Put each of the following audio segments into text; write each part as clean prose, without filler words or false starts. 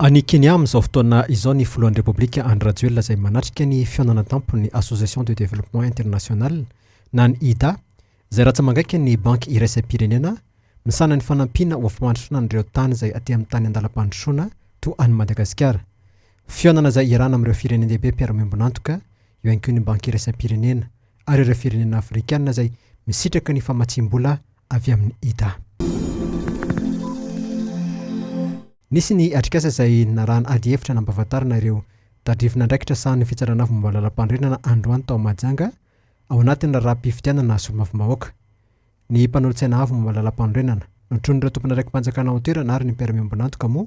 Any Kenya amin'izao fotoana izao ny filohan'ny Repoblika Andry Rajoelina izay manatrika ny fihaonana tampony Association de Développement International na ny IDA izay ratsa mangaika ny banky iraisam-pirenena misana ny fanampiana ho fampandrosoana an'ireo tany izay aty amin'ny tany andalam-pandrosoana to any Madagasikara. Fihaonana izay iarahana amin'ireo firenena-dehibe mpiara-miombonantoka eo ihany koa ny banky iraisam-pirenena ary ireo firenena afrikanina izay misitraka ny famatsim-bola avy amin'ny IDA. Nisy ny atrikasa izay narahana ady hevitra nampahafantarana ireo tadrivina ndraikitra sahan'ny fitsarana fomba lalam-pandrenana androany tao Mahajanga ao anatin'ny raharaham-pifidianana solomavim-bahoaka. Ny mpanolontsaina avy momba lalam-pandrenana notron'ireo tompona raiki-panjakana ao toerana ary ny mpiara-miombonantoka moa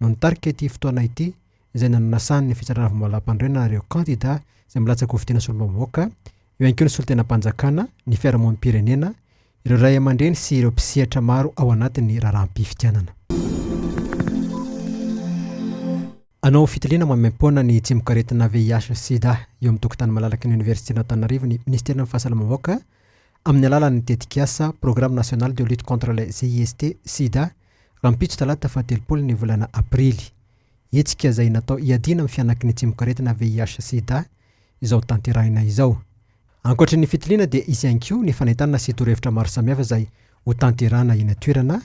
no nitarika ity fotoana ity izay nananasany ny fitsarana fomba lalam-pandrenana ireo kandida izay milatsaka ho fidiana solomavim-bahoaka eo ihany koa ny solon-tenam-panjakana, ny fiarahamonim-pirenena, ireo ray aman-dreny sy ireo mpisihatra maro ao anatin'ny raharaham-pifidianana. Anao fitiliana mamem-pona ny tsimon-karetina VIH sida eo amin'ny tokotany malalaka ny Université d'Antananarivo ny Ministère fahasalamam-bahoaka amin'ny alalan'ny tetikasa Programme national de lutte contre les CIST sida rahampitso talata fahatelopolo ny volana aprily. Hetsika izay natao iadina amin'ny fianaky ny tsimon-karetina VIH sida izao tanterahina izao. Ankoatra ny fitiliana dia izy ihany koa ny fanahitana sy torohevitra maro samihafa izay ho tanterahana eny an-toerana.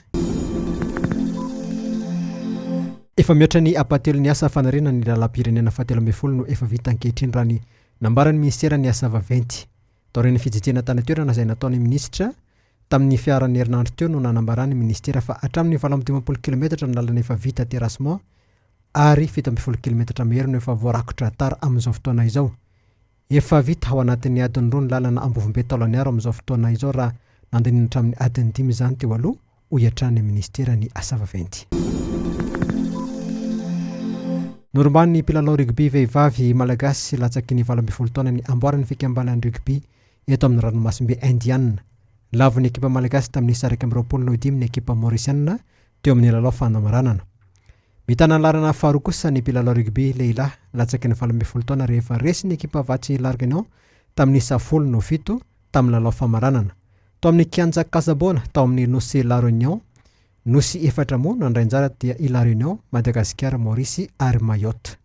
Efa mihoatra ny apatelo ny asa fanarena ny lalam-pirenena fahatelo ambin'ny folo no efa vita ankehitriny raha ny nambaran'ny ministera ny asa vaventy. Taorian'ny fijitena tany toerana izay nataon'ny minisitra tamin'ny fiaran'ny herinandro teo no nanambarany ministera fa hatramin'ny 7 kilometatra ny lalana efa vita terrassement ary 7 kilometatra mery no efa voarakotra tara amin'izao fotoana izao. Efa vita ao anatin'ny adiny roa ny lalana Ambovimbe Taolagnaro amin'izao fotoana izao raha nandinina hatramin'ny adiny 5 izany teo aloha ho iatran'ny ministera ny asa vaventy. Noromban'ny mpilalao rugby vehivavy malagasy latsaky ny 20 taona ny amboarany fikambanan'ny rugby eto amin'ny ranomasimbe Indiana. Lavon'ny ekipa malagasy tamin'ny 25 ny ekipa maorisiana teo amin'ny lalao fanamaranana. Mitana larana faharoa kosa ny mpilalao rugby lehilahy latsaky ny 20 taona rehefa resy ny ekipa Vatsy Larguenon tamin'ny 17 tamin'ny lalao famaranana. Tao amin'ny kianja Casabona tao amin'ny Nosy La Réunion Nosy efatra moa no andrainjara dia i La Réunion, Madagasikara, Maurice ary Mayotte.